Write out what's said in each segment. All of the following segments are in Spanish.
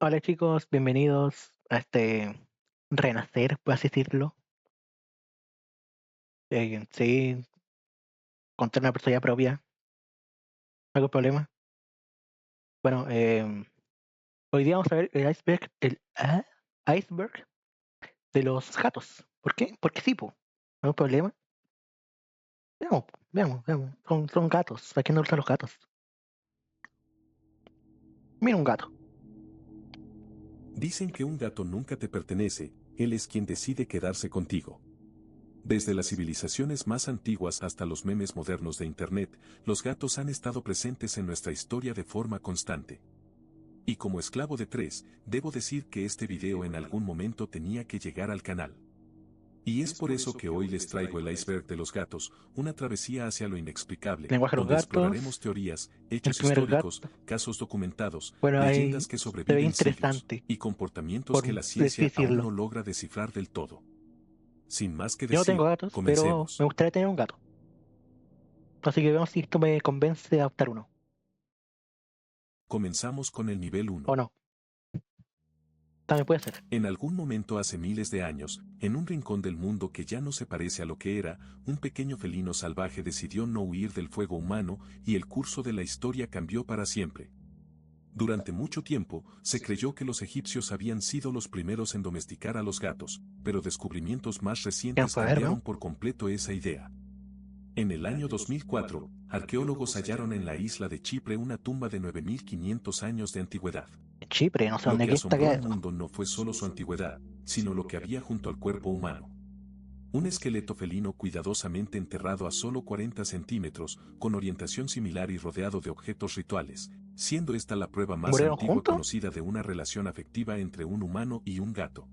Hola chicos, bienvenidos a este renacer, por así decirlo. Sí, contar una personalidad propia, ¿algún problema? Bueno, hoy día vamos a ver el iceberg de los gatos. ¿Por qué? Porque sí, po. ¿Algún problema? Veamos. Son gatos. ¿A quién no gustan los gatos? Mira un gato. Dicen que un gato nunca te pertenece, él es quien decide quedarse contigo. Desde las civilizaciones más antiguas hasta los memes modernos de Internet, los gatos han estado presentes en nuestra historia de forma constante. Y como esclavo de tres, debo decir que este video en algún momento tenía que llegar al canal. Y es por eso que hoy les traigo el iceberg de los gatos, una travesía hacia lo inexplicable, Lenguaje de los donde exploraremos gatos. teorías, El hechos primer históricos, gato. casos documentados, Bueno, ahí leyendas que se ve sobreviven siglos, interesante, y comportamientos por que la así ciencia aún no decirlo. logra descifrar del todo. Sin más que Yo no tengo decir, gatos, pero me comencemos. gustaría tener un gato. Así que veamos si esto me convence de adoptar uno. Comenzamos con el nivel O 1. no. También puede ser. En algún momento hace miles de años, en un rincón del mundo que ya no se parece a lo que era, un pequeño felino salvaje decidió no huir del fuego humano y el curso de la historia cambió para siempre. Durante mucho tiempo, se creyó que los egipcios habían sido los primeros en domesticar a los gatos, pero descubrimientos más ¿Quién recientes puede ver, cambiaron no? por completo esa idea. En el año 2004, arqueólogos hallaron en la isla de Chipre una tumba de 9500 años de antigüedad. Chipre, no sé Lo dónde que aquí está. asombró al mundo no fue solo su antigüedad, sino lo que había junto al cuerpo humano. Un esqueleto felino cuidadosamente enterrado a solo 40 centímetros, con orientación similar y rodeado de objetos rituales, siendo esta la prueba más ¿Murieron antigua juntos? conocida de una relación afectiva entre un humano y un gato.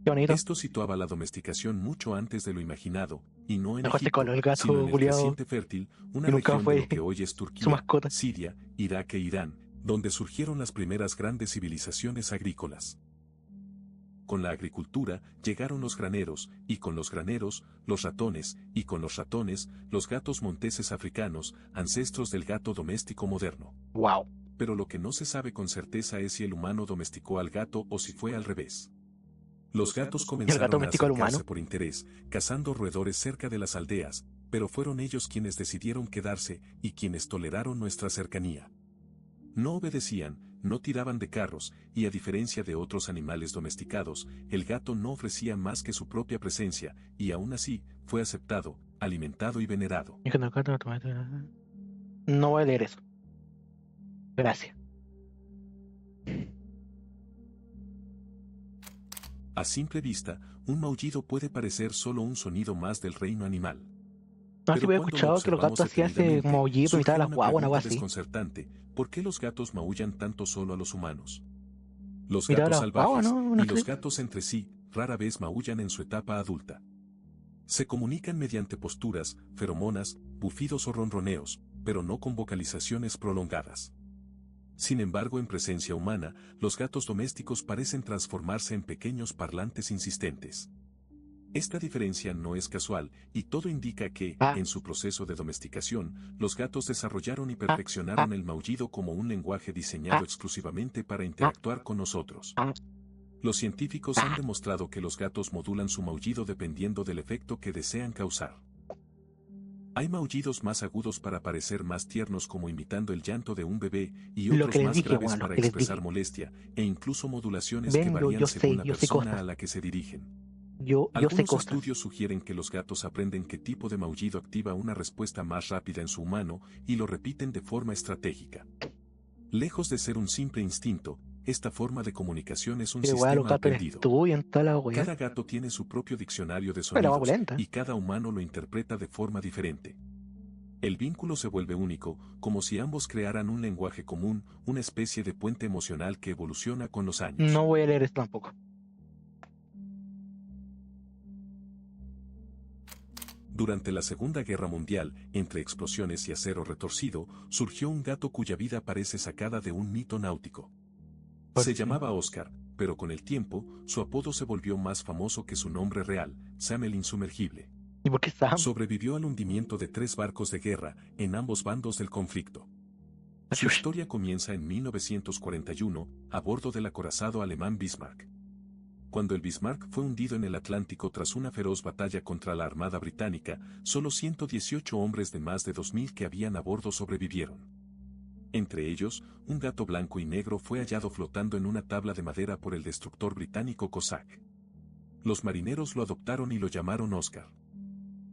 Qué bonito. Esto situaba la domesticación mucho antes de lo imaginado, y no en Mejor se coló Egipto, el sino en gato el culiado creciente fértil, una y nunca región de fue lo que hoy es su Turquía, mascota. Siria, Irak e Irán, donde surgieron las primeras grandes civilizaciones agrícolas. Con la agricultura llegaron los graneros, y con los graneros, los ratones, y con los ratones, los gatos monteses africanos, ancestros del gato doméstico moderno. Wow. Pero lo que no se sabe con certeza es si el humano domesticó al gato o si fue al revés. Los gatos ¿Y el gato comenzaron a domesticó al acercarse humano? por interés, cazando roedores cerca de las aldeas, pero fueron ellos quienes decidieron quedarse y quienes toleraron nuestra cercanía. No obedecían, no tiraban de carros, y a diferencia de otros animales domesticados, el gato no ofrecía más que su propia presencia, y aún así, fue aceptado, alimentado y venerado. Y cuando el gato no voy a leer eso. Gracias. A simple vista, un maullido puede parecer solo un sonido más del reino animal. No, sí Pero había cuando lo escuchado que los observamos gatos hacían ese como detenidamente, aullido para imitar a surge las una guaguas, algo pregunta así. desconcertante: ¿por qué los gatos maullan tanto solo a los humanos? Los Imitar a gatos las guaguas, salvajes ¿no? No y los sé. gatos entre sí rara vez maullan en su etapa adulta. Se comunican mediante posturas, feromonas, bufidos o ronroneos, pero no con vocalizaciones prolongadas. Sin embargo, en presencia humana, los gatos domésticos parecen transformarse en pequeños parlantes insistentes. Esta diferencia no es casual, y todo indica que, Ah, en su proceso de domesticación, los gatos desarrollaron y ah, ah, perfeccionaron el maullido como un lenguaje diseñado ah, exclusivamente para ah, interactuar con nosotros. ah, Los científicos han ah. demostrado que los gatos modulan su maullido dependiendo del efecto que desean causar. Hay maullidos más agudos para parecer más tiernos, como imitando el llanto de un bebé, y Lo que otros les más dije, graves bueno, lo para que les expresar dije. molestia, e incluso modulaciones que Ven, yo, varían yo según sé, la yo sé persona a cosas. la que se dirigen. Yo sé Algunos cosas. estudios sugieren que los gatos aprenden qué tipo de maullido activa una respuesta más rápida en su humano, y lo repiten de forma estratégica. Lejos de ser un simple instinto, esta forma de comunicación es un Que igual los sistema gatos aprendido. estudian toda la weá. Cada gato tiene su propio diccionario de Pero la sonidos, va y cada humano lo interpreta de forma diferente. El vínculo se vuelve único, como si ambos crearan un lenguaje común, una especie de puente emocional que evoluciona con los años. No voy a leer esto tampoco. Durante la Segunda Guerra Mundial, entre explosiones y acero retorcido, surgió un gato cuya vida parece sacada de un mito náutico. ¿Por Se qué? llamaba Oscar, pero con el tiempo, su apodo se volvió más famoso que su nombre real, Sam el Insumergible. ¿Y por qué Sam? Sobrevivió al hundimiento de 3 barcos de guerra, en ambos bandos del conflicto. Su historia comienza en 1941, a bordo del acorazado alemán Bismarck. Cuando el Bismarck fue hundido en el Atlántico tras una feroz batalla contra la Armada Británica, solo 118 hombres de más de 2.000 que habían a bordo sobrevivieron. Entre ellos, un gato blanco y negro fue hallado flotando en una tabla de madera por el destructor británico Cossack. Los marineros lo adoptaron y lo llamaron Oscar.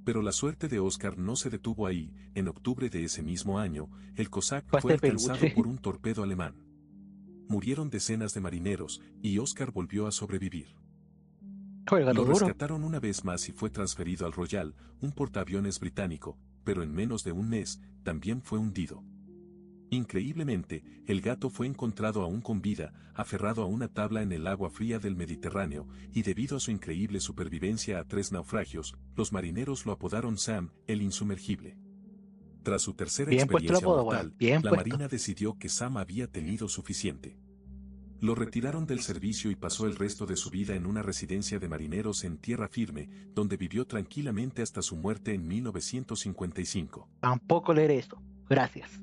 Pero la suerte de Oscar no se detuvo ahí. En octubre de ese mismo año, el Cossack fue alcanzado por un torpedo alemán. Murieron decenas de marineros, y Oscar volvió a sobrevivir. Lo rescataron una vez más y fue transferido al Royal, un portaaviones británico, pero en menos de un mes, también fue hundido. Increíblemente, el gato fue encontrado aún con vida, aferrado a una tabla en el agua fría del Mediterráneo, y debido a su increíble supervivencia a 3 naufragios, los marineros lo apodaron Sam, el insumergible. Tras su tercera experiencia mortal, la Marina decidió que Sam había tenido suficiente. Lo retiraron del servicio y pasó el resto de su vida en una residencia de marineros en tierra firme, donde vivió tranquilamente hasta su muerte en 1955. Tampoco leeré eso. Gracias.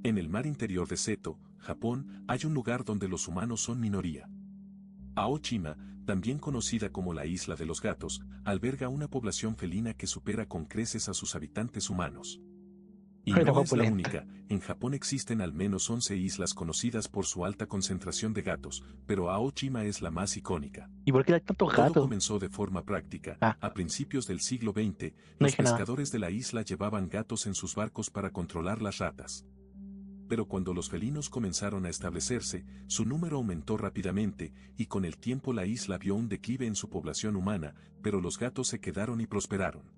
En el mar interior de Seto, Japón, hay un lugar donde los humanos son minoría. Aoshima, también conocida como la Isla de los Gatos, alberga una población felina que supera con creces a sus habitantes humanos. Y no es la única, en Japón existen al menos 11 islas conocidas por su alta concentración de gatos, pero Aoshima es la más icónica. ¿Y por qué hay tantos gatos? Todo comenzó de forma práctica. A principios del siglo XX, los pescadores de la isla llevaban gatos en sus barcos para controlar las ratas. Pero cuando los felinos comenzaron a establecerse, su número aumentó rápidamente, y con el tiempo la isla vio un declive en su población humana, pero los gatos se quedaron y prosperaron.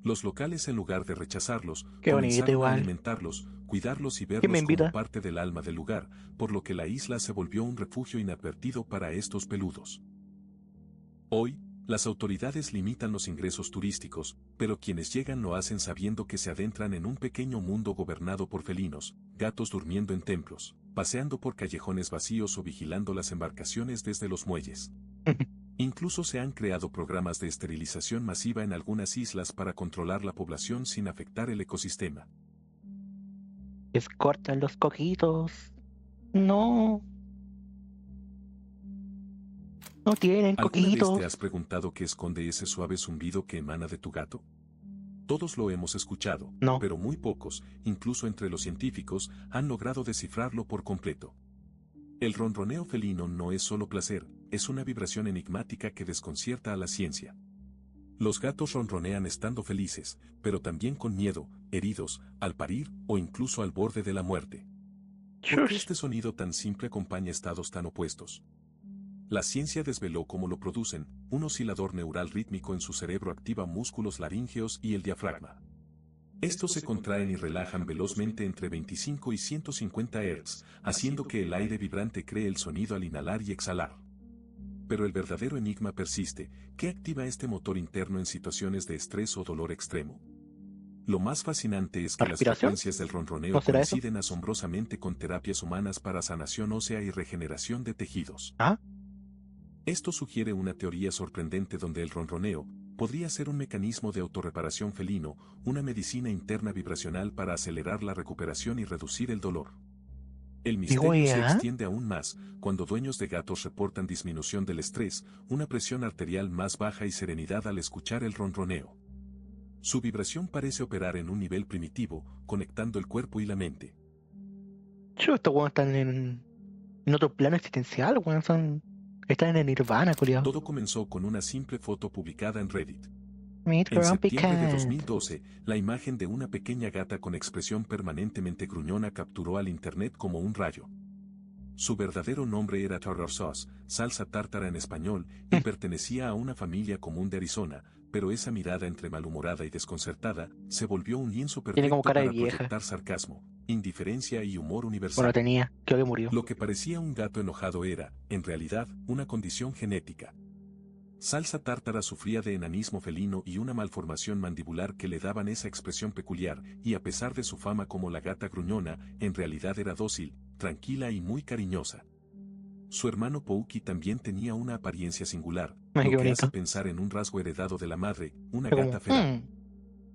Los locales, en lugar de rechazarlos, comenzaron a alimentarlos, cuidarlos y verlos como parte del alma del lugar, por lo que la isla se volvió un refugio inadvertido para estos peludos. Hoy, las autoridades limitan los ingresos turísticos, pero quienes llegan lo hacen sabiendo que se adentran en un pequeño mundo gobernado por felinos, gatos durmiendo en templos, paseando por callejones vacíos o vigilando las embarcaciones desde los muelles. Incluso se han creado programas de esterilización masiva en algunas islas para controlar la población sin afectar el ecosistema. Les cortan los coquitos. No. No tienen coquitos. ¿Alguna vez te has preguntado qué esconde ese suave zumbido que emana de tu gato? Todos lo hemos escuchado, pero muy pocos, incluso entre los científicos, han logrado descifrarlo por completo. El ronroneo felino no es solo placer, es una vibración enigmática que desconcierta a la ciencia. Los gatos ronronean estando felices, pero también con miedo, heridos, al parir o incluso al borde de la muerte. ¿Por qué este sonido tan simple acompaña estados tan opuestos? La ciencia desveló cómo lo producen. Un oscilador neural rítmico en su cerebro activa músculos laríngeos y el diafragma. Estos se contraen y relajan velozmente entre 25 y 150 Hz, haciendo que el aire vibrante cree el sonido al inhalar y exhalar. Pero el verdadero enigma persiste. ¿Qué activa este motor interno en situaciones de estrés o dolor extremo? Lo más fascinante es que las frecuencias del ronroneo coinciden asombrosamente con terapias humanas para sanación ósea y regeneración de tejidos. Esto sugiere una teoría sorprendente donde el ronroneo podría ser un mecanismo de autorreparación felino, una medicina interna vibracional para acelerar la recuperación y reducir el dolor. El misterio se extiende aún más cuando dueños de gatos reportan disminución del estrés, una presión arterial más baja y serenidad al escuchar el ronroneo. Su vibración parece operar en un nivel primitivo, conectando el cuerpo y la mente. Estos están en otro plano existencial, están en el nirvana, culiao. Todo comenzó con una simple foto publicada en Reddit. En septiembre de 2012, la imagen de una pequeña gata con expresión permanentemente gruñona capturó al internet como un rayo. Su verdadero nombre era Tartar Sauce, salsa tártara en español, y pertenecía a una familia común de Arizona, pero esa mirada entre malhumorada y desconcertada se volvió un lienzo perfecto para proyectar sarcasmo, indiferencia y humor universal. Creo que murió. Lo que parecía un gato enojado era, en realidad, una condición genética. Salsa tártara sufría de enanismo felino y una malformación mandibular que le daban esa expresión peculiar, y a pesar de su fama como la gata gruñona, en realidad era dócil, tranquila y muy cariñosa. Su hermano Pouki también tenía una apariencia singular, Ay, qué lo que hace bonito. pensar en un rasgo heredado de la madre, una Fue como, gata feral.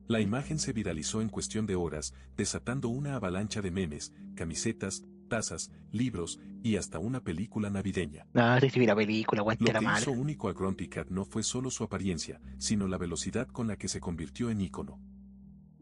La imagen se viralizó en cuestión de horas, desatando una avalancha de memes, camisetas, tazas, libros y hasta una película navideña. no, si vi la película, aguante Lo la que hizo madre. único a Grumpy Cat no fue solo su apariencia, sino la velocidad con la que se convirtió en ícono.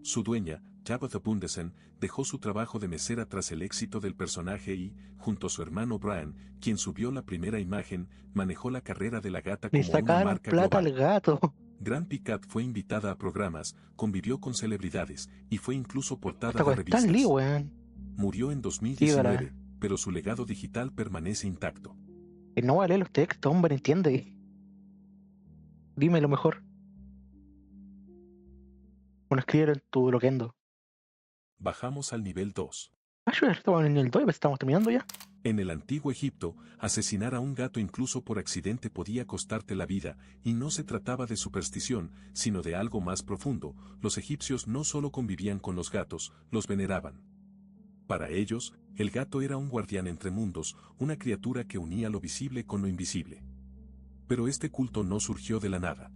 Su dueña, Tabitha Bundesen, dejó su trabajo de mesera tras el éxito del personaje y, junto a su hermano Brian, quien subió la primera imagen, manejó la carrera de la gata Le como una sacaron marca plata al global. gato. Grumpy Cat fue invitada a programas, convivió con celebridades y fue incluso portada Hasta de con Stan Lee, revistas. weón. Murió en Sí, 2019, pero su legado digital permanece intacto. que no va a leer los textos, hombre, entiende. Dime lo mejor. Bueno, escribe en tu loquendo. Bajamos al nivel 2. Ah, yo estaba en el 2, estamos terminando ya. En el antiguo Egipto, asesinar a un gato incluso por accidente podía costarte la vida, y no se trataba de superstición, sino de algo más profundo. Los egipcios no solo convivían con los gatos, los veneraban. Para ellos, el gato era un guardián entre mundos, una criatura que unía lo visible con lo invisible. Pero este culto no surgió de la nada.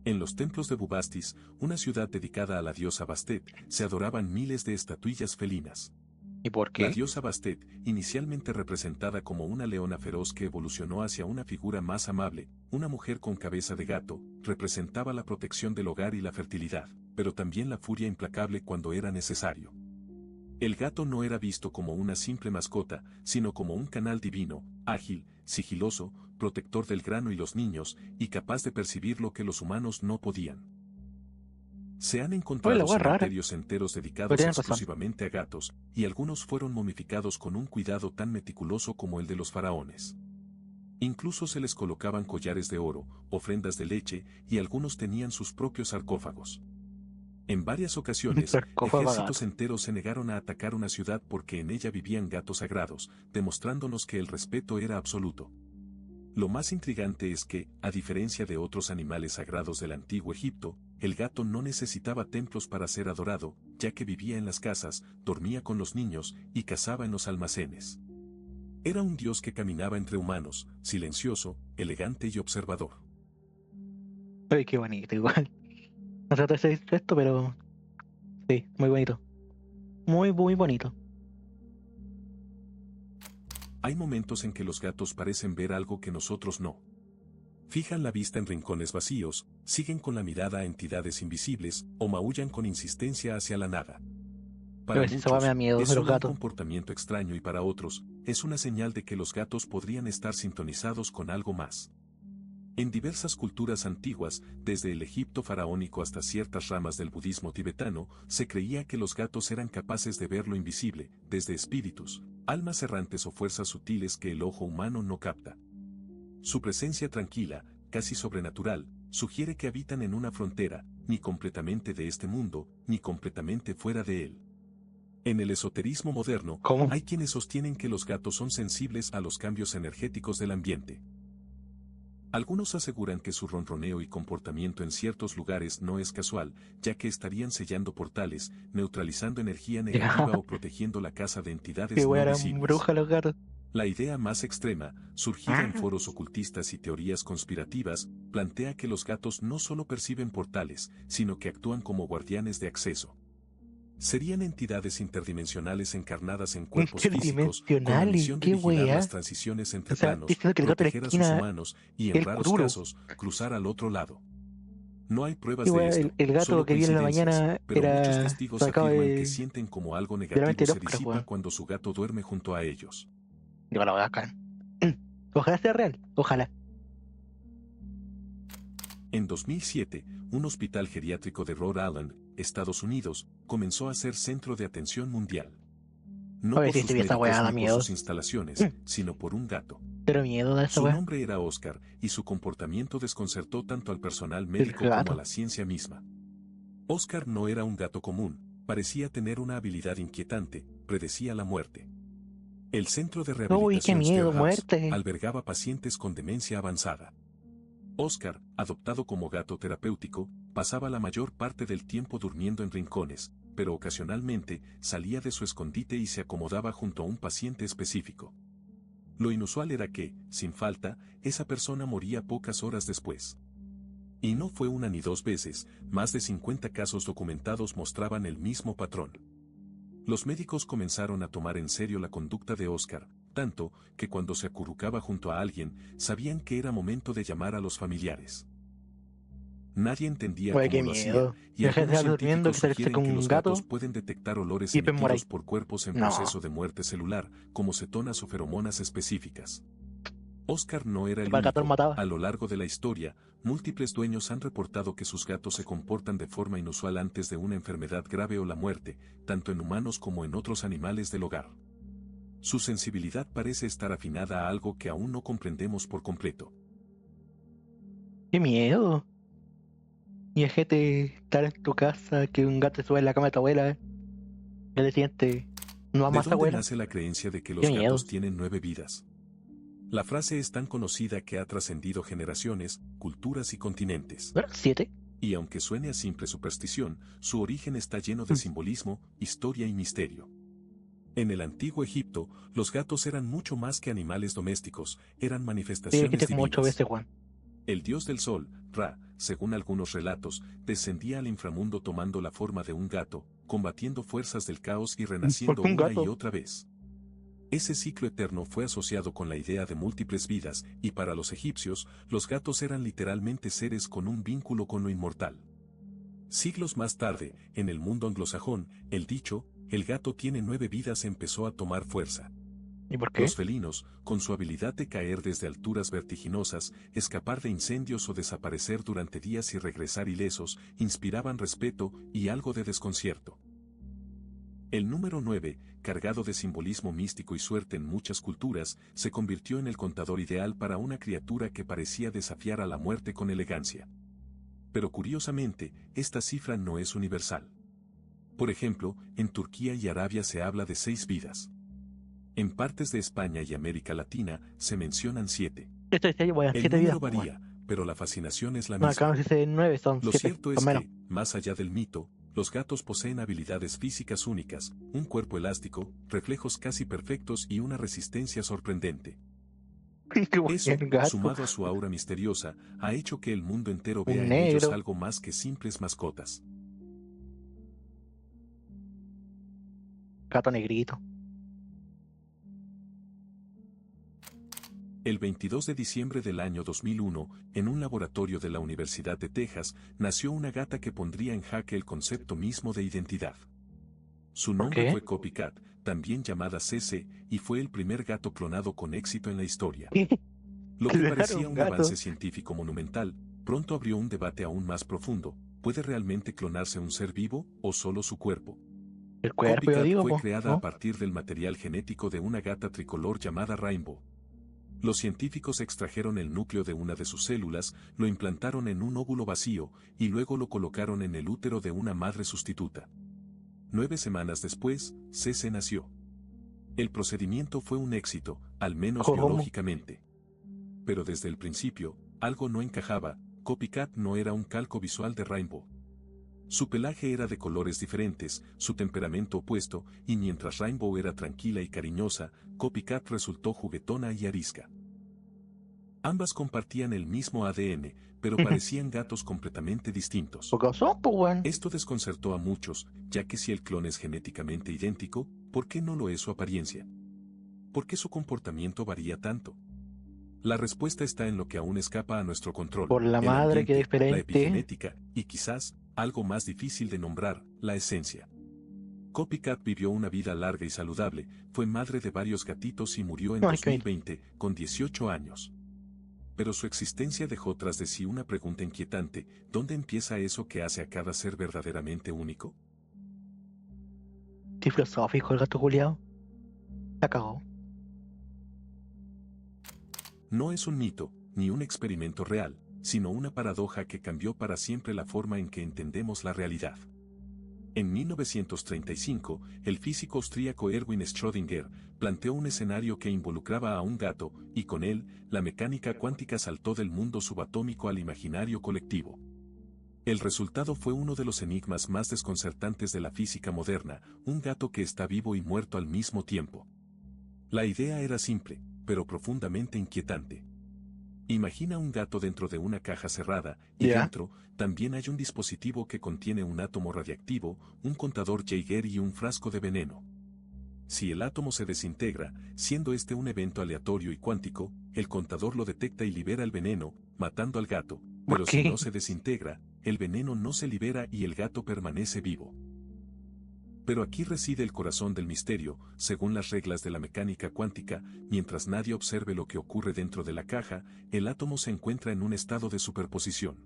En los templos de Bubastis, una ciudad dedicada a la diosa Bastet, se adoraban miles de estatuillas felinas. ¿Y por La qué? diosa Bastet, inicialmente representada como una leona feroz que evolucionó hacia una figura más amable, una mujer con cabeza de gato, representaba la protección del hogar y la fertilidad, pero también la furia implacable cuando era necesario. El gato no era visto como una simple mascota, sino como un canal divino, ágil, sigiloso, protector del grano y los niños, y capaz de percibir lo que los humanos no podían. Se han Oye, la encontrado weá es rara. cementerios enteros Pero dedicados tienes razón. exclusivamente a gatos, y algunos fueron momificados con un cuidado tan meticuloso como el de los faraones. Incluso se les colocaban collares de oro, ofrendas de leche, y algunos tenían sus propios sarcófagos. En varias Un ocasiones, sarcófago a ejércitos gato. enteros se negaron a atacar una ciudad porque en ella vivían gatos sagrados, demostrándonos que el respeto era absoluto. Lo más intrigante es que, a diferencia de otros animales sagrados del antiguo Egipto, el gato no necesitaba templos para ser adorado, ya que vivía en las casas, dormía con los niños y cazaba en los almacenes. Era un dios que caminaba entre humanos, silencioso, elegante y observador. Ay, qué bonito, igual. No trata de ser esto, pero sí, muy bonito. Muy, muy bonito. Hay momentos en que los gatos parecen ver algo que nosotros no. Fijan la vista en rincones vacíos, siguen con la mirada a entidades invisibles, o maullan con insistencia hacia la nada. A Para ver si esa weá me muchos, da miedo es de los solo un gatos. comportamiento extraño y para otros, es una señal de que los gatos podrían estar sintonizados con algo más. En diversas culturas antiguas, desde el Egipto faraónico hasta ciertas ramas del budismo tibetano, se creía que los gatos eran capaces de ver lo invisible, desde espíritus, almas errantes o fuerzas sutiles que el ojo humano no capta. Su presencia tranquila, casi sobrenatural, sugiere que habitan en una frontera, ni completamente de este mundo, ni completamente fuera de él. En el esoterismo moderno, ¿Cómo? hay quienes sostienen que los gatos son sensibles a los cambios energéticos del ambiente. Algunos aseguran que su ronroneo y comportamiento en ciertos lugares no es casual, ya que estarían sellando portales, neutralizando energía Ya, negativa o protegiendo la casa de entidades qué weá no eran visibles. brujas los gatos. La idea más extrema, surgida en foros ocultistas y teorías conspirativas, plantea que los gatos no solo perciben portales, sino que actúan como guardianes de acceso. Serían entidades interdimensionales encarnadas en cuerpos físicos, con la Interdimensionales, misión de qué vigilar weá. las transiciones O entre sea, planos, diciendo que el gato de la proteger a sus esquina humanos y, es en el raros Cthulhu. casos, cruzar al otro lado. No hay Qué pruebas de weá, esto, el gato solo que viene en la coincidencias, mañana pero muchos era testigos sacado afirman que de sienten como algo la mente negativo de se Lovecraft, disipa weón. cuando su gato duerme junto a ellos. Digo, la bacán. Ojalá sea real, ojalá. En 2007, un hospital geriátrico de Rhode Island, Estados Unidos, comenzó a ser centro de atención mundial. A No ver por si se sus ve esa weá, médicos da ni por miedo. sus instalaciones, sino por un gato. Pero miedo da esa Su weá. nombre era Oscar, y su comportamiento desconcertó tanto al personal El médico como a gato. la ciencia misma. Oscar no era un gato común, parecía tener una habilidad inquietante, predecía la muerte. El centro de Uy, qué rehabilitación miedo, Steelhouse muerte. albergaba pacientes con demencia avanzada. Oscar, adoptado como gato terapéutico, pasaba la mayor parte del tiempo durmiendo en rincones, pero ocasionalmente salía de su escondite y se acomodaba junto a un paciente específico. Lo inusual era que, sin falta, esa persona moría pocas horas después. Y no fue una ni dos veces, más de 50 casos documentados mostraban el mismo patrón. Los médicos comenzaron a tomar en serio la conducta de Oscar, tanto que cuando se acurrucaba junto a alguien, sabían que era momento de llamar a los familiares. Nadie entendía Güey, cómo qué lo miedo. hacía, y Deja de algunos estar durmiendo, científicos que se sugieren con que un los gato gatos pueden detectar olores y después emitidos moráis. por cuerpos en No. proceso de muerte celular, como cetonas o feromonas específicas. Oscar no era el Para el gato lo único. mataba. A lo largo de la historia, múltiples dueños han reportado que sus gatos se comportan de forma inusual antes de una enfermedad grave o la muerte, tanto en humanos como en otros animales del hogar. Su sensibilidad parece estar afinada a algo que aún no comprendemos por completo. Qué miedo. Y es gente estar en tu casa, que un gato se sube en la cama de tu abuela, y al día siguiente no ¿De ama a esa dónde abuela. nace la creencia de que Qué los miedo. gatos tienen 9 vidas? La frase es tan conocida que ha trascendido generaciones, culturas y continentes. ¿No eran 7? Y aunque suene a simple superstición, su origen está lleno de simbolismo, historia y misterio. En el antiguo Egipto, los gatos eran mucho más que animales domésticos, eran Sí, manifestaciones dijiste como 8 divinas. veces, Juan. El dios del sol, Ra, según algunos relatos, descendía al inframundo tomando la forma de un gato, combatiendo fuerzas del caos y renaciendo Porque un una y gato. otra vez. Ese ciclo eterno fue asociado con la idea de múltiples vidas, y para los egipcios, los gatos eran literalmente seres con un vínculo con lo inmortal. Siglos más tarde, en el mundo anglosajón, el dicho, el gato tiene 9 vidas empezó a tomar fuerza. ¿Y por qué? Los felinos, con su habilidad de caer desde alturas vertiginosas, escapar de incendios o desaparecer durante días y regresar ilesos, inspiraban respeto y algo de desconcierto. El número 9, cargado de simbolismo místico y suerte en muchas culturas, se convirtió en el contador ideal para una criatura que parecía desafiar a la muerte con elegancia. Pero curiosamente, esta cifra no es universal. Por ejemplo, en Turquía y Arabia se habla de 6 vidas. En partes de España y América Latina se mencionan 7. Esto decía yo, bueno, El 7 número vidas, pues, varía, pero la fascinación es la no, acá no misma. dice 9, son Lo 7, cierto son es menos. que, más allá del mito, los gatos poseen habilidades físicas únicas, un cuerpo elástico, reflejos casi perfectos y una resistencia sorprendente. Qué buen Eso, gato. sumado a su aura misteriosa, ha hecho que el mundo entero vea Un en ellos negro. algo más que simples mascotas. Gato negrito. El 22 de diciembre del año 2001, en un laboratorio de la Universidad de Texas, nació una gata que pondría en jaque el concepto mismo de identidad. Su ¿Por nombre qué? fue Copycat, también llamada CC, y fue el primer gato clonado con éxito en la historia. Lo que Claro, parecía un un gato. avance científico monumental, pronto abrió un debate aún más profundo. ¿Puede realmente clonarse un ser vivo, o solo su cuerpo? El cuerpo, yo Copycat digo, fue po, creada a ¿no? partir del material genético de una gata tricolor llamada Rainbow. Los científicos extrajeron el núcleo de una de sus células, lo implantaron en un óvulo vacío, y luego lo colocaron en el útero de una madre sustituta. 9 semanas después, CC nació. El procedimiento fue un éxito, al menos ¿Cómo? biológicamente. Pero desde el principio, algo no encajaba. Copycat no era un calco visual de Rainbow. Su pelaje era de colores diferentes, su temperamento opuesto, y mientras Rainbow era tranquila y cariñosa, Copycat resultó juguetona y arisca. Ambas compartían el mismo ADN, pero parecían gatos completamente distintos. Porque son, pues, weón. Esto desconcertó a muchos, ya que si el clon es genéticamente idéntico, ¿por qué no lo es su apariencia? ¿Por qué su comportamiento varía tanto? La respuesta está en lo que aún escapa a nuestro control, Por la el madre que es ambiente, la diferente. epigenética, y quizás, algo más difícil de nombrar, la esencia. Copycat vivió una vida larga y saludable, fue madre de varios gatitos y murió en Ay, qué 2020, con 18 años. Pero su existencia dejó tras de sí una pregunta inquietante: ¿dónde empieza eso que hace a cada ser verdaderamente único? Qué filosófico el gato culiao. La cagó. No es un mito, ni un experimento real, sino una paradoja que cambió para siempre la forma en que entendemos la realidad. En 1935, el físico austríaco Erwin Schrödinger planteó un escenario que involucraba a un gato, y con él, la mecánica cuántica saltó del mundo subatómico al imaginario colectivo. El resultado fue uno de los enigmas más desconcertantes de la física moderna, un gato que está vivo y muerto al mismo tiempo. La idea era simple: pero profundamente inquietante. Imagina un gato dentro de una caja cerrada, y Ya. dentro, también hay un dispositivo que contiene un átomo radiactivo, un contador Geiger y un frasco de veneno. Si el átomo se desintegra, siendo este un evento aleatorio y cuántico, el contador lo detecta y libera el veneno, matando al gato, ¿Por pero si qué? no se desintegra, el veneno no se libera y el gato permanece vivo. Pero aquí reside el corazón del misterio, según las reglas de la mecánica cuántica, mientras nadie observe lo que ocurre dentro de la caja, el átomo se encuentra en un estado de superposición.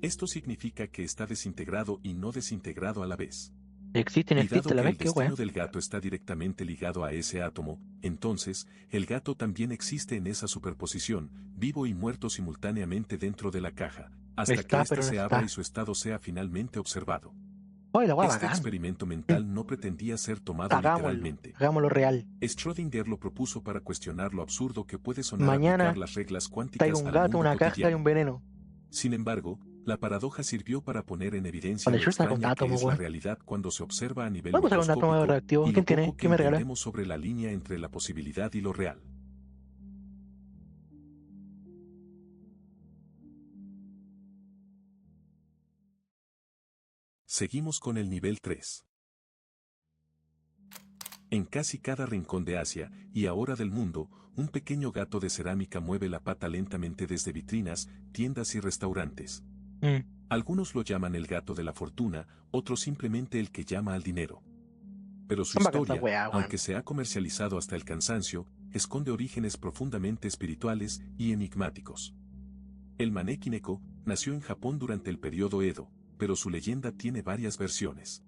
Esto significa que está desintegrado y no desintegrado a la vez. Existe, no Y existe, dado la que vez el que weón. destino del gato está directamente ligado a ese átomo, entonces, el gato también existe en esa superposición, vivo y muerto simultáneamente dentro de la caja, hasta que Está, ésta pero no se abra y está. su estado sea finalmente observado. Oye, la weá Este bacán. experimento Mm, mental no pretendía ser tomado Hagámoslo. literalmente. Hagámoslo real. Schrödinger lo propuso para cuestionar lo absurdo que puede sonar aplicar Mañana las reglas traigo cuánticas un al gato, mundo una caja y un cotidiano. veneno. Sin embargo, la paradoja sirvió para poner en evidencia Cuando lo yo saco un extraña que átomo, es la weón. realidad cuando se observa a nivel Vamos a sacar un átomo microscópico reactivo. y ¿Quién lo tiene? poco que ¿Quién me regala? entendemos sobre la línea entre la posibilidad y lo real. Seguimos con el nivel 3. En casi cada rincón de Asia, y ahora del mundo, un pequeño gato de cerámica mueve la pata lentamente desde vitrinas, tiendas y restaurantes. Mm. Algunos lo llaman el gato de la fortuna, otros simplemente el que llama al dinero. Pero su Son bacanas estas historia, weá, aunque weón. se ha comercializado hasta el cansancio, esconde orígenes profundamente espirituales y enigmáticos. El Maneki Neko nació en Japón durante el periodo Edo, pero su leyenda tiene varias versiones.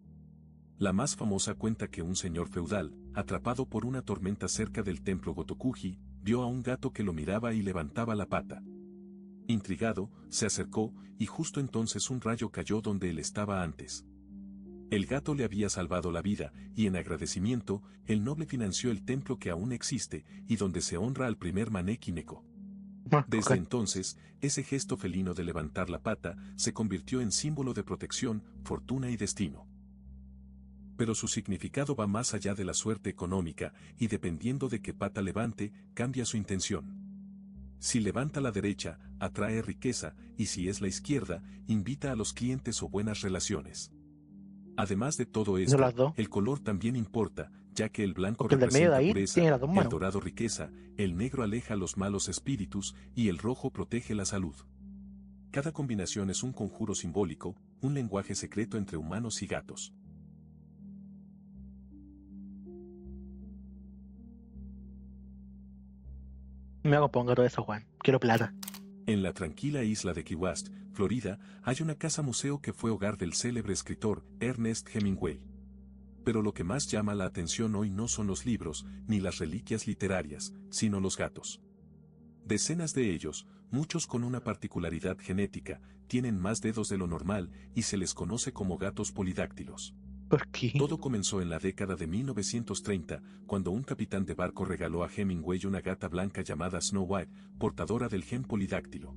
La más famosa cuenta que un señor feudal, atrapado por una tormenta cerca del templo Gotokuji, vio a un gato que lo miraba y levantaba la pata. Intrigado, se acercó, y justo entonces un rayo cayó donde él estaba antes. El gato le había salvado la vida, y en agradecimiento, el noble financió el templo que aún existe, y donde se honra al primer Maneki Neko. Desde Ok. entonces, ese gesto felino de levantar la pata se convirtió en símbolo de protección, fortuna y destino. Pero su significado va más allá de la suerte económica, y dependiendo de qué pata levante, cambia su intención. Si levanta la derecha, atrae riqueza, y si es la izquierda, invita a los clientes o buenas relaciones. Además de todo Son esto, las dos. el color también importa, ya que el blanco Porque el del medio de representa ahí pureza, tiene las dos el manos. dorado riqueza, el negro aleja los malos espíritus, y el rojo protege la salud. Cada combinación es un conjuro simbólico, un lenguaje secreto entre humanos y gatos. Me hago pongo todo eso, weón. Quiero plata. En la tranquila isla de Key West, Florida, hay una casa museo que fue hogar del célebre escritor Ernest Hemingway. Pero lo que más llama la atención hoy no son los libros, ni las reliquias literarias, sino los gatos. Decenas de ellos, muchos con una particularidad genética, tienen más dedos de lo normal y se les conoce como gatos polidáctilos. ¿Por qué? Todo comenzó en la década de 1930, cuando un capitán de barco regaló a Hemingway una gata blanca llamada Snow White, portadora del gen polidáctilo.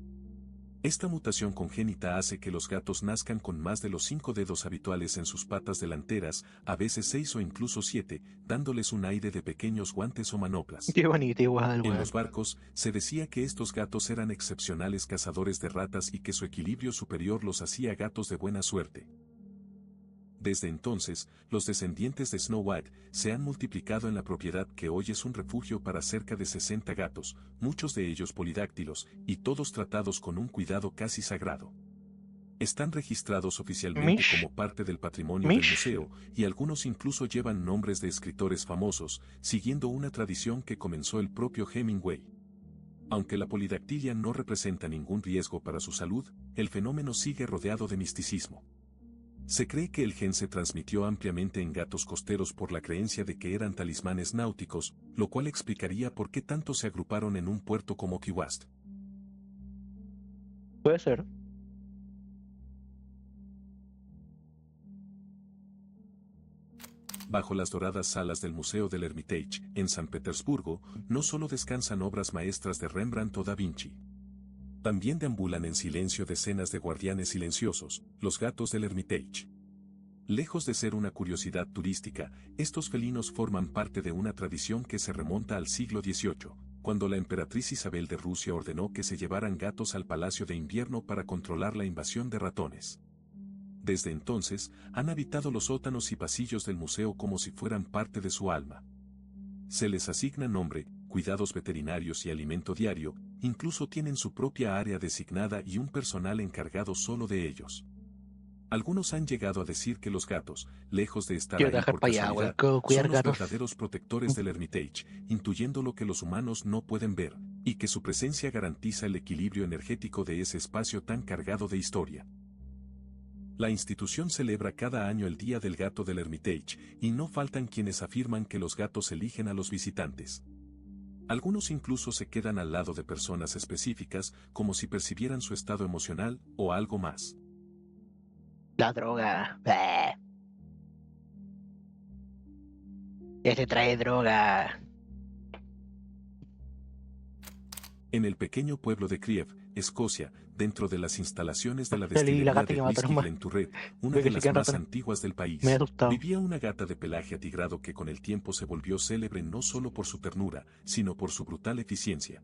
Esta mutación congénita hace que los gatos nazcan con más de los 5 dedos habituales en sus patas delanteras, a veces 6 o incluso 7, dándoles un aire de pequeños guantes o manoplas. Qué bonito igual, En weón. los barcos, se decía que estos gatos eran excepcionales cazadores de ratas y que su equilibrio superior los hacía gatos de buena suerte. Desde entonces, los descendientes de Snow White se han multiplicado en la propiedad que hoy es un refugio para cerca de 60 gatos, muchos de ellos polidáctilos, y todos tratados con un cuidado casi sagrado. Están registrados oficialmente Mish. como parte del patrimonio del Mish. museo, y algunos incluso llevan nombres de escritores famosos, siguiendo una tradición que comenzó el propio Hemingway. Aunque la polidactilia no representa ningún riesgo para su salud, el fenómeno sigue rodeado de misticismo. Se cree que el gen se transmitió ampliamente en gatos costeros por la creencia de que eran talismanes náuticos, lo cual explicaría por qué tantos se agruparon en un puerto como Key West. Puede ser. Bajo las doradas salas del Museo del Hermitage, en San Petersburgo, no solo descansan obras maestras de Rembrandt o Da Vinci. También deambulan en silencio decenas de guardianes silenciosos, los gatos del Hermitage. Lejos de ser una curiosidad turística, estos felinos forman parte de una tradición que se remonta al siglo XVIII. cuando la emperatriz Isabel de Rusia ordenó que se llevaran gatos al Palacio de Invierno para controlar la invasión de ratones. Desde entonces, han habitado los sótanos y pasillos del museo como si fueran parte de su alma. Se les asigna nombre, cuidados veterinarios y alimento diario, incluso tienen su propia área designada y un personal encargado solo de ellos. Algunos han llegado a decir que los gatos, lejos de estar Quiero ahí dejar por para allá, casualidad, weón. Cuidar son los gatos. verdaderos protectores del Hermitage, intuyendo lo que los humanos no pueden ver, y que su presencia garantiza el equilibrio energético de ese espacio tan cargado de historia. La institución celebra cada año el Día del Gato del Hermitage, y no faltan quienes afirman que los gatos eligen a los visitantes. Algunos incluso se quedan al lado de personas específicas, como si percibieran su estado emocional o algo más. La droga. Bah. Ese trae droga. En el pequeño pueblo de Criev, Escocia, dentro de las instalaciones de la Y la destilería gata de que mataron whisky más. Glenturret, una Veo de que se las quedan más ratones. antiguas del Me he país, asustado. vivía una gata de pelaje atigrado que con el tiempo se volvió célebre no solo por su ternura, sino por su brutal eficiencia.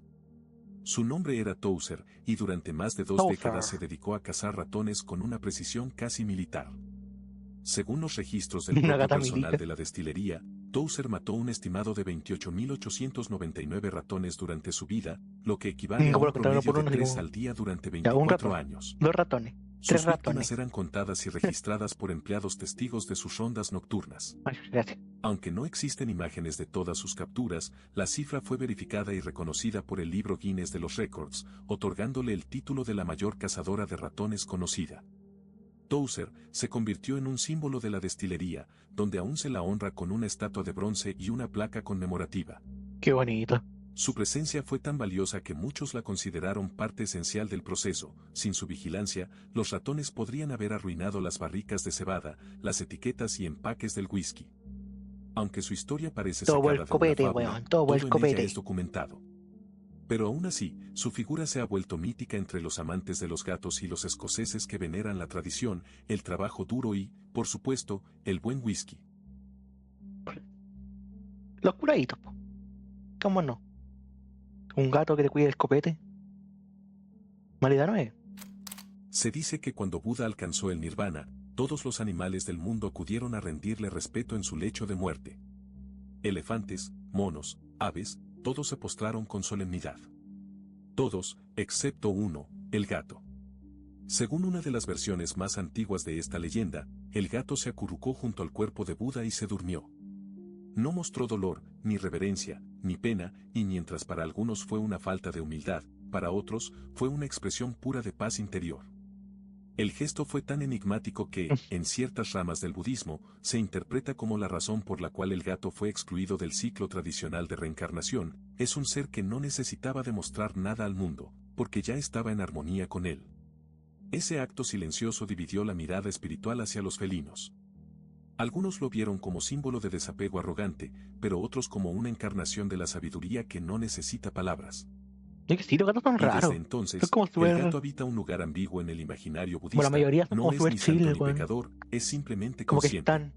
Su nombre era Towser, y durante más de 2 Towser. décadas se dedicó a cazar ratones con una precisión casi militar. Según los registros del Una propio gata personal militar. de la destilería, Towser mató un estimado de 28.899 ratones durante su vida, lo que equivale a Como un lo contaron promedio por de uno, así 3 como. al día durante Ya, un 24 ratón. años. 2 ratones. 3 Sus ratones. víctimas eran contadas y registradas por empleados testigos de sus rondas nocturnas. Ay, gracias. Aunque no existen imágenes de todas sus capturas, la cifra fue verificada y reconocida por el libro Guinness de los Récords, otorgándole el título de la mayor cazadora de ratones conocida. Towser se convirtió en un símbolo de la destilería, donde aún se la honra con una estatua de bronce y una placa conmemorativa. Qué bonito. Su presencia fue tan valiosa que muchos la consideraron parte esencial del proceso. Sin su vigilancia, los ratones podrían haber arruinado las barricas de cebada, las etiquetas y empaques del whisky. Aunque su historia parece Todo por sacada el de una copete, fábula, weón. Todo por el todo en ella copete. es documentado. Pero aún así, su figura se ha vuelto mítica entre los amantes de los gatos y los escoceses que veneran la tradición, el trabajo duro y, por supuesto, el buen whisky. Los curaditos, po. ¿Cómo no? Un gato que te cuide el copete. Malidad no es. Se dice que cuando Buda alcanzó el nirvana, todos los animales del mundo acudieron a rendirle respeto en su lecho de muerte. Elefantes, monos, aves, todos se postraron con solemnidad. Todos, excepto uno, el gato. Según una de las versiones más antiguas de esta leyenda, el gato se acurrucó junto al cuerpo de Buda y se durmió. No mostró dolor, ni reverencia, ni pena, y mientras para algunos fue una falta de humildad, para otros fue una expresión pura de paz interior. El gesto fue tan enigmático que, en ciertas ramas del budismo, se interpreta como la razón por la cual el gato fue excluido del ciclo tradicional de reencarnación. Es un ser que no necesitaba demostrar nada al mundo, porque ya estaba en armonía con él. Ese acto silencioso dividió la mirada espiritual hacia los felinos. Algunos lo vieron como símbolo de desapego arrogante, pero otros como una encarnación de la sabiduría que no necesita palabras. Es que sí, los gatos son Y desde raros. entonces, Son como el súper. gato habita un lugar ambiguo en el imaginario Como la budista. mayoría son No como es súper ni santo chill, ni weón. pecador, es simplemente Como que consciente. están.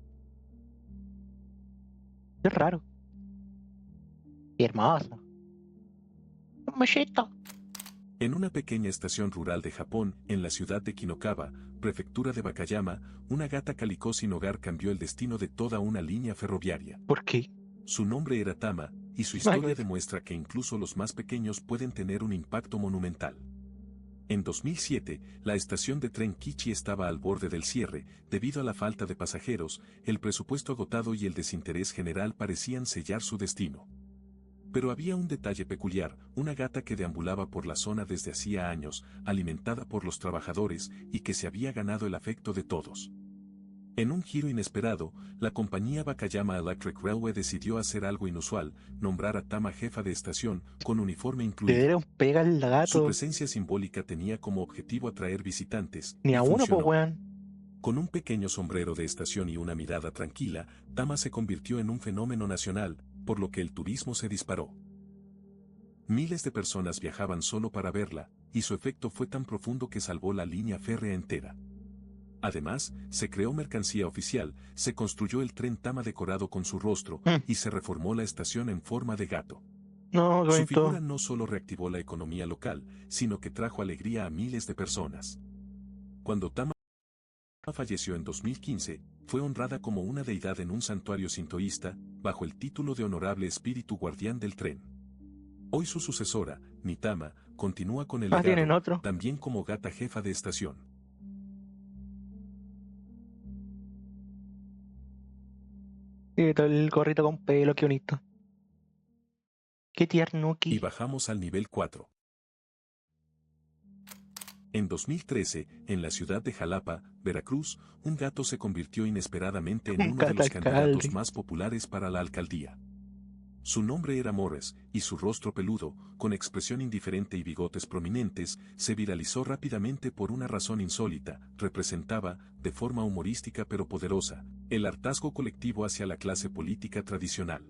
Es raro. Y hermoso. Un machito. En una pequeña estación rural de Japón, en la ciudad de Kinokawa, prefectura de Wakayama, una gata calicó sin hogar cambió el destino de toda una línea ferroviaria. ¿Por qué? Su nombre era Tama, y su historia demuestra que incluso los más pequeños pueden tener un impacto monumental. En 2007, la estación de tren Kichi estaba al borde del cierre, debido a la falta de pasajeros, el presupuesto agotado y el desinterés general parecían sellar su destino. Pero había un detalle peculiar, una gata que deambulaba por la zona desde hacía años, alimentada por los trabajadores, y que se había ganado el afecto de todos. En un giro inesperado, la compañía Wakayama Electric Railway decidió hacer algo inusual, nombrar a Tama jefa de estación, con uniforme Le incluido. dieron pega al Su gato. presencia simbólica tenía como objetivo atraer visitantes, Ni y a uno, pues, funcionó. weón. Con un pequeño sombrero de estación y una mirada tranquila, Tama se convirtió en un fenómeno nacional, por lo que el turismo se disparó. Miles de personas viajaban solo para verla, y su efecto fue tan profundo que salvó la línea férrea entera. Además, se creó mercancía oficial, se construyó el tren Tama decorado con su rostro, y se reformó la estación en forma de gato. No, qué Su figura bonito. no solo reactivó la economía local, sino que trajo alegría a miles de personas. Cuando Tama falleció en 2015, fue honrada como una deidad en un santuario sintoísta, bajo el título de Honorable Espíritu Guardián del Tren. Hoy su sucesora, Nitama, continúa con el Ah, tienen legado, otro. también como gata jefa de estación. Y todo el gorrito con pelo, qué bonito. Qué Y tiernuki. bajamos al nivel 4. En 2013, en la ciudad de Jalapa, Veracruz, un gato se convirtió inesperadamente en Un uno de los candidatos catacalde. más populares para la alcaldía. Su nombre era Morris, y su rostro peludo, con expresión indiferente y bigotes prominentes, se viralizó rápidamente por una razón insólita, representaba, de forma humorística pero poderosa, el hartazgo colectivo hacia la clase política tradicional.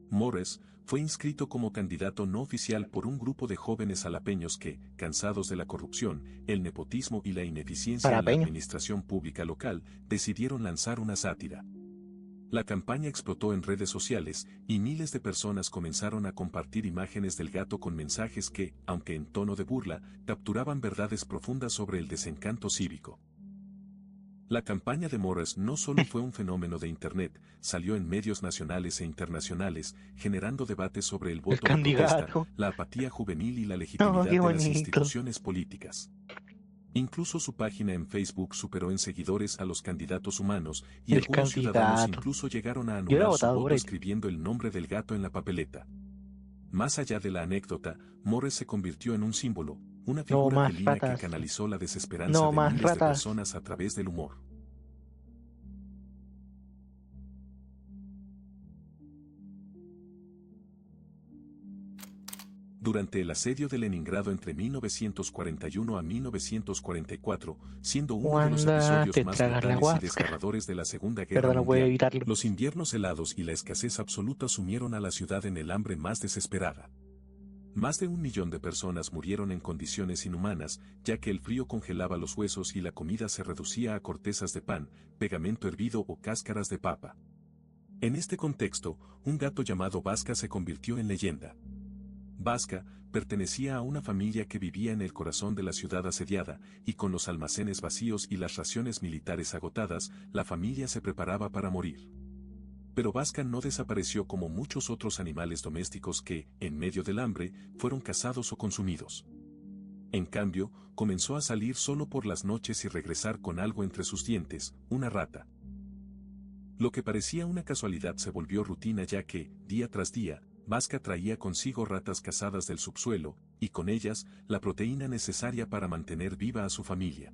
Morris fue inscrito como candidato no oficial por un grupo de jóvenes jalapeños que, cansados de la corrupción, el nepotismo y la ineficiencia en la Jalapeño. administración pública local, decidieron lanzar una sátira. La campaña explotó en redes sociales, y miles de personas comenzaron a compartir imágenes del gato con mensajes que, aunque en tono de burla, capturaban verdades profundas sobre el desencanto cívico. La campaña de Morris no solo fue un fenómeno de Internet, salió en medios nacionales e internacionales, generando debates sobre el El voto de protesta, candidato. la apatía juvenil y la No, legitimidad qué de las bonito. instituciones políticas. Incluso su página en Facebook superó en seguidores a los candidatos humanos, y El algunos ciudadanos candidato. incluso llegaron a Yo era anular su votado por voto él. escribiendo el nombre del gato en la papeleta. Más allá de la anécdota, Morris se convirtió en un símbolo, una No figura más felina que ratas. canalizó la desesperanza No de más miles de ratas. personas a través del humor. Durante el asedio de Leningrado entre 1941 a 1944, siendo uno de los Wanda, episodios te más tragas la brutales y huasca. desgarradores de la Segunda Guerra Pero no puede Mundial, evitarlo. los inviernos helados y la escasez absoluta sumieron a la ciudad en el hambre más desesperada. Más de 1 millón de personas murieron en condiciones inhumanas, ya que el frío congelaba los huesos y la comida se reducía a cortezas de pan, pegamento hervido o cáscaras de papa. En este contexto, un gato llamado Vasca se convirtió en leyenda. Vasca pertenecía a una familia que vivía en el corazón de la ciudad asediada, y con los almacenes vacíos y las raciones militares agotadas, la familia se preparaba para morir. Pero Vasca no desapareció como muchos otros animales domésticos que, en medio del hambre, fueron cazados o consumidos. En cambio, comenzó a salir solo por las noches y regresar con algo entre sus dientes, una rata. Lo que parecía una casualidad se volvió rutina ya que, día tras día, Vasca traía consigo ratas cazadas del subsuelo, y con ellas, la proteína necesaria para mantener viva a su familia.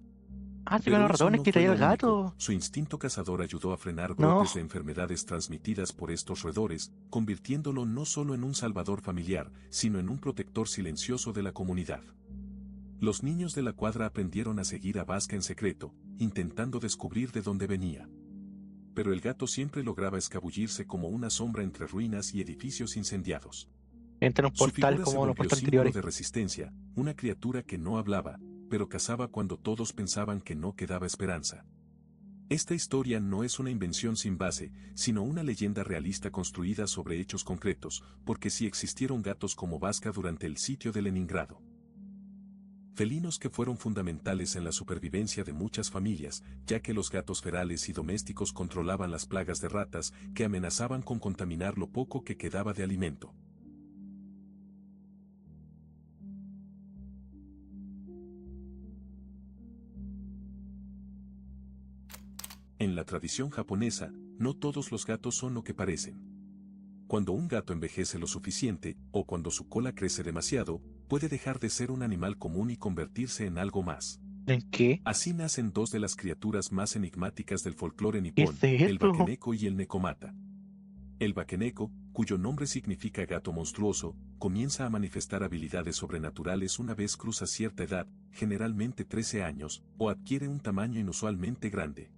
Ah, sí, con Pero los eso ratones no que fue traía lo el único, gato. su instinto cazador ayudó a frenar No. brotes de enfermedades transmitidas por estos roedores, convirtiéndolo no solo en un salvador familiar, sino en un protector silencioso de la comunidad. Los niños de la cuadra aprendieron a seguir a Vasca en secreto, intentando descubrir de dónde venía. Pero el gato siempre lograba escabullirse como una sombra entre ruinas y edificios incendiados. Entra en un Su portal figura se como los volvió portales símbolo anteriores. de resistencia, una criatura que no hablaba, pero cazaba cuando todos pensaban que no quedaba esperanza. Esta historia no es una invención sin base, sino una leyenda realista construida sobre hechos concretos, porque sí existieron gatos como Vasca durante el sitio de Leningrado. Felinos que fueron fundamentales en la supervivencia de muchas familias, ya que los gatos ferales y domésticos controlaban las plagas de ratas que amenazaban con contaminar lo poco que quedaba de alimento. En la tradición japonesa, no todos los gatos son lo que parecen. Cuando un gato envejece lo suficiente, o cuando su cola crece demasiado, puede dejar de ser un animal común y convertirse en algo más. ¿En qué? Así nacen dos de las criaturas más enigmáticas del folclore ¿Qué nipón, es el eso? Bakeneko y el Nekomata. El Bakeneko, cuyo nombre significa gato monstruoso, comienza a manifestar habilidades sobrenaturales una vez cruza cierta edad, generalmente 13 años, o adquiere un tamaño inusualmente grande.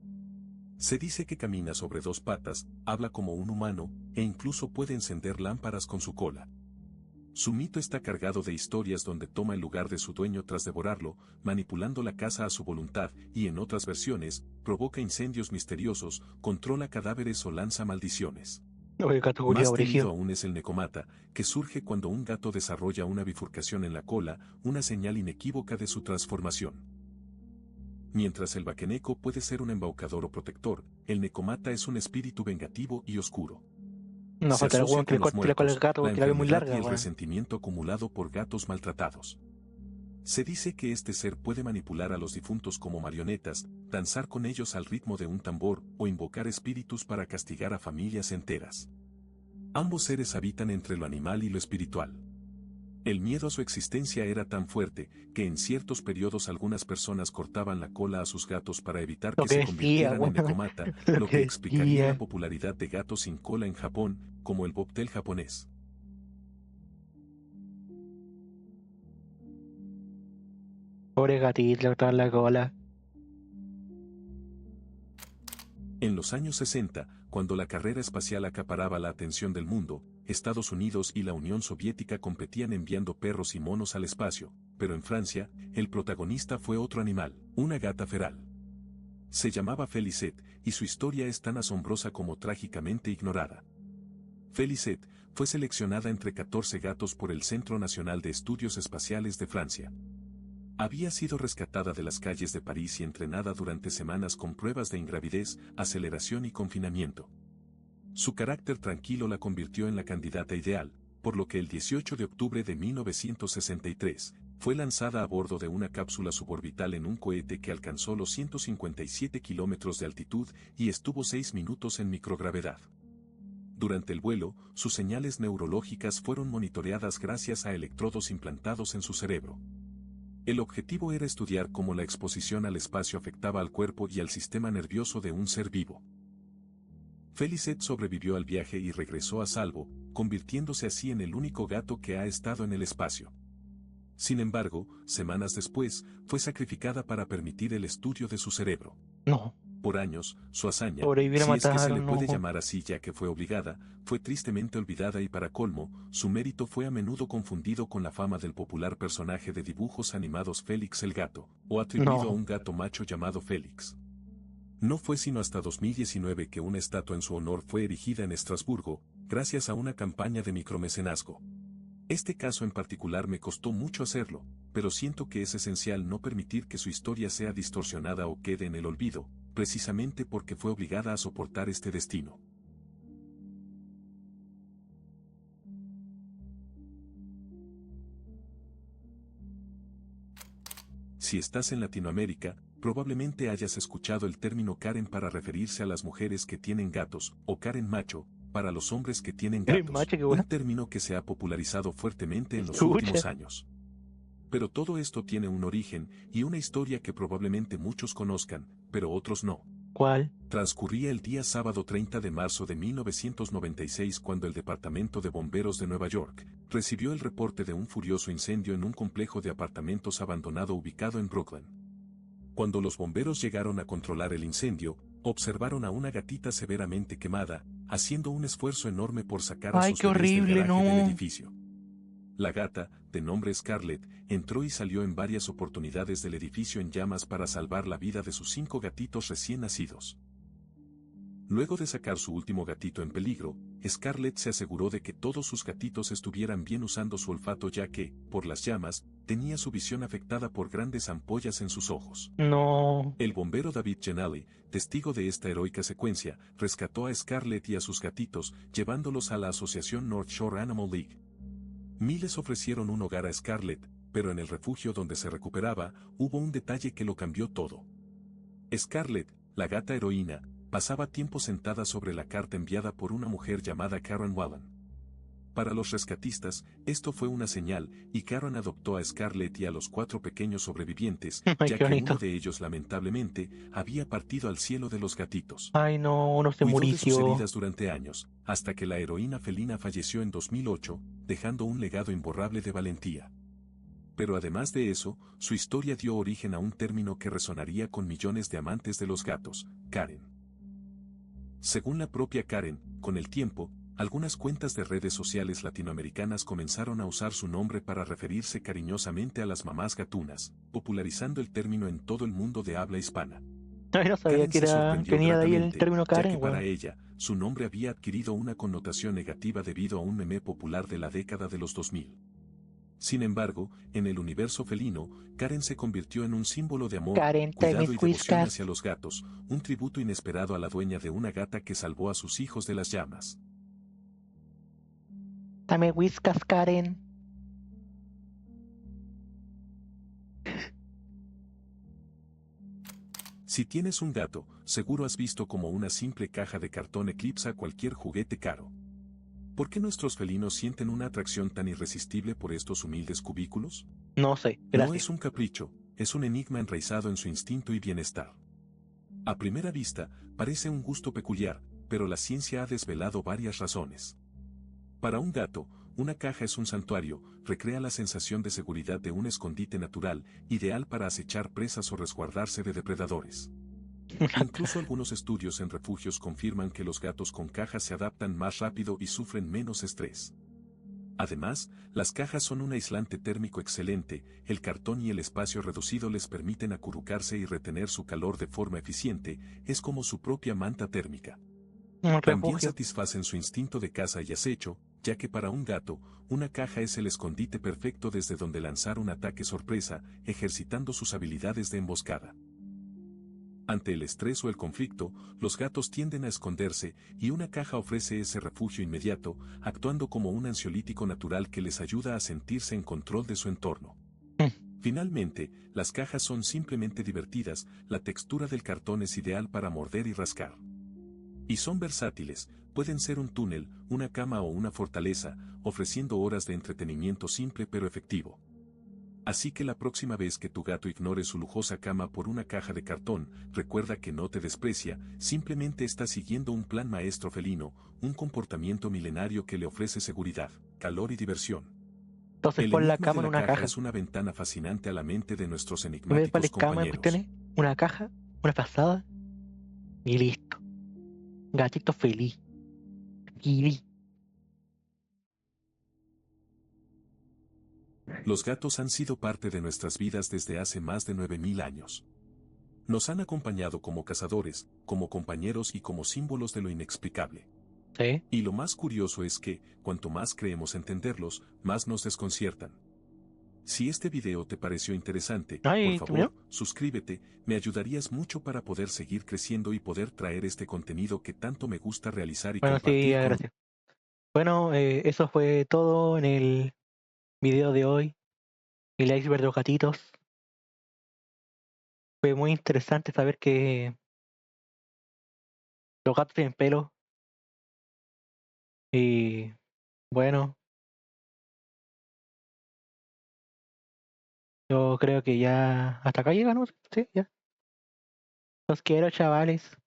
Se dice que camina sobre dos patas, habla como un humano, e incluso puede encender lámparas con su cola. Su mito está cargado de historias donde toma el lugar de su dueño tras devorarlo, manipulando la casa a su voluntad, y en otras versiones, provoca incendios misteriosos, controla cadáveres o lanza maldiciones. Oye, gato culiao Más temido brígido. aún es el necomata, que surge cuando un gato desarrolla una bifurcación en la cola, una señal inequívoca de su transformación. Mientras el vaqueneco puede ser un embaucador o protector, el necomata es un espíritu vengativo y oscuro. No Se falta el asocia weón que con le los corte la cola al muertos, gato la porque la ve muy enfermedad y larga, el weón. resentimiento acumulado por gatos maltratados. Se dice que este ser puede manipular a los difuntos como marionetas, danzar con ellos al ritmo de un tambor o invocar espíritus para castigar a familias enteras. Ambos seres habitan entre lo animal y lo espiritual. El miedo a su existencia era tan fuerte que en ciertos periodos algunas personas cortaban la cola a sus gatos para evitar Lo que que se decía, convirtieran en weón. necomata, Lo lo que que explicaría la decía. popularidad de gatos sin cola en Japón, como el bobtail japonés. Pobre gatito, le cortaban la cola. En los años 60, cuando la carrera espacial acaparaba la atención del mundo, Estados Unidos y la Unión Soviética competían enviando perros y monos al espacio, pero en Francia, el protagonista fue otro animal, una gata feral. Se llamaba Félicette, y su historia es tan asombrosa como trágicamente ignorada. Félicette fue seleccionada entre 14 gatos por el Centro Nacional de Estudios Espaciales de Francia. Había sido rescatada de las calles de París y entrenada durante semanas con pruebas de ingravidez, aceleración y confinamiento. Su carácter tranquilo la convirtió en la candidata ideal, por lo que el 18 de octubre de 1963, fue lanzada a bordo de una cápsula suborbital en un cohete que alcanzó los 157 kilómetros de altitud y estuvo 6 minutos en microgravedad. Durante el vuelo, sus señales neurológicas fueron monitoreadas gracias a electrodos implantados en su cerebro. El objetivo era estudiar cómo la exposición al espacio afectaba al cuerpo y al sistema nervioso de un ser vivo. Félicette sobrevivió al viaje y regresó a salvo, convirtiéndose así en el único gato que ha estado en el espacio. Sin embargo, semanas después, fue sacrificada para permitir el estudio de su cerebro. No. Por años, su hazaña, Sobrevivir la si es que se le mataron, puede no. llamar así ya que fue obligada, fue tristemente olvidada y para colmo, su mérito fue a menudo confundido con la fama del popular personaje de dibujos animados Félix el gato, o atribuido a No. un gato macho llamado Félix. No fue sino hasta 2019 que una estatua en su honor fue erigida en Estrasburgo, gracias a una campaña de micromecenazgo. Este caso en particular me costó mucho hacerlo, pero siento que es esencial no permitir que su historia sea distorsionada o quede en el olvido, precisamente porque fue obligada a soportar este destino. Si estás en Latinoamérica, probablemente hayas escuchado el término Karen para referirse a las mujeres que tienen gatos, o Karen macho, para los hombres que tienen Eres gatos, macho, qué un weón. término que se ha popularizado fuertemente en los Chucha. últimos años. Pero todo esto tiene un origen y una historia que probablemente muchos conozcan, pero otros no. ¿Cuál? Transcurría el día sábado 30 de marzo de 1996 cuando el Departamento de Bomberos de Nueva York recibió el reporte de un furioso incendio en un complejo de apartamentos abandonado ubicado en Brooklyn. Cuando los bomberos llegaron a controlar el incendio, observaron a una gatita severamente quemada, haciendo un esfuerzo enorme por sacar a Ay, sus qué bebés del horrible, garaje del no. edificio. La gata, de nombre Scarlett, entró y salió en varias oportunidades del edificio en llamas para salvar la vida de sus 5 gatitos recién nacidos. Luego de sacar su último gatito en peligro, Scarlett se aseguró de que todos sus gatitos estuvieran bien usando su olfato ya que, por las llamas, tenía su visión afectada por grandes ampollas en sus ojos. No. El bombero David Genali, testigo de esta heroica secuencia, rescató a Scarlett y a sus gatitos, llevándolos a la asociación North Shore Animal League. Miles ofrecieron un hogar a Scarlett, pero en el refugio donde se recuperaba, hubo un detalle que lo cambió todo. Scarlett, la gata heroína, pasaba tiempo sentada sobre la carta enviada por una mujer llamada Karen Wallen. Para los rescatistas, esto fue una señal, y Karen adoptó a Scarlett y a los 4 pequeños sobrevivientes, Ay, ya qué que uno bonito. de ellos lamentablemente, había partido al cielo de los gatitos. Ay, no, uno se Cuidó de sus murió. heridas durante años, hasta que la heroína felina falleció en 2008, dejando un legado imborrable de valentía. Pero además de eso, su historia dio origen a un término que resonaría con millones de amantes de los gatos, Karen. Según la propia Karen, con el tiempo, algunas cuentas de redes sociales latinoamericanas comenzaron a usar su nombre para referirse cariñosamente a las mamás gatunas, popularizando el término en todo el mundo de habla hispana. Ay, no sabía Karen que se era, que sorprendió venía de ahí el gratamente, término ya Karen, que para weón. ella, su nombre había adquirido una connotación negativa debido a un meme popular de la década de los 2000. Sin embargo, en el universo felino, Karen se convirtió en un símbolo de amor, Karen, tráeme cuidado y devoción whiskas. hacia los gatos, un tributo inesperado a la dueña de una gata que salvó a sus hijos de las llamas. Dame whiskas, Karen. Si tienes un gato, seguro has visto como una simple caja de cartón eclipsa cualquier juguete caro. ¿Por qué nuestros felinos sienten una atracción tan irresistible por estos humildes cubículos? No sé, No gracias. es un capricho, es un enigma enraizado en su instinto y bienestar. A primera vista, parece un gusto peculiar, pero la ciencia ha desvelado varias razones. Para un gato, una caja es un santuario, recrea la sensación de seguridad de un escondite natural, ideal para acechar presas o resguardarse de depredadores. Incluso algunos estudios en refugios confirman que los gatos con cajas se adaptan más rápido y sufren menos estrés. Además, las cajas son un aislante térmico excelente, el cartón y el espacio reducido les permiten acurrucarse y retener su calor de forma eficiente, es como su propia manta térmica. Un También refugio. satisfacen su instinto de caza y acecho, ya que para un gato, una caja es el escondite perfecto desde donde lanzar un ataque sorpresa, ejercitando sus habilidades de emboscada. Ante el estrés o el conflicto, los gatos tienden a esconderse, y una caja ofrece ese refugio inmediato, actuando como un ansiolítico natural que les ayuda a sentirse en control de su entorno. Finalmente, las cajas son simplemente divertidas, la textura del cartón es ideal para morder y rascar. Y son versátiles, pueden ser un túnel, una cama o una fortaleza, ofreciendo horas de entretenimiento simple pero efectivo. Así que la próxima vez que tu gato ignore su lujosa cama por una caja de cartón, recuerda que no te desprecia, simplemente está siguiendo un plan maestro felino, un comportamiento milenario que le ofrece seguridad, calor y diversión. Entonces El pon la enigma de cama en la una caja caja. es una ventana fascinante a la mente de nuestros En vez de ponerle enigmáticos cama y compañeros. cuestiones, una caja, una pasada y listo. Gatito feliz. Kiri. Los gatos han sido parte de nuestras vidas desde hace más de 9000 años. Nos han acompañado como cazadores, como compañeros y como símbolos de lo inexplicable. Sí. Y lo más curioso es que, cuanto más creemos entenderlos, más nos desconciertan. Si este video te pareció interesante, por Ay, favor, ¿terminó? suscríbete, me ayudarías mucho para poder seguir creciendo y poder traer este contenido que tanto me gusta realizar y Bueno, sí, compartir con... gracias. Bueno, eso fue todo en el video de hoy. El iceberg de los gatitos. Fue muy interesante saber que los gatos tienen pelo. Y bueno, yo creo que ya hasta acá llegamos. Sí, ya. Los quiero, chavales.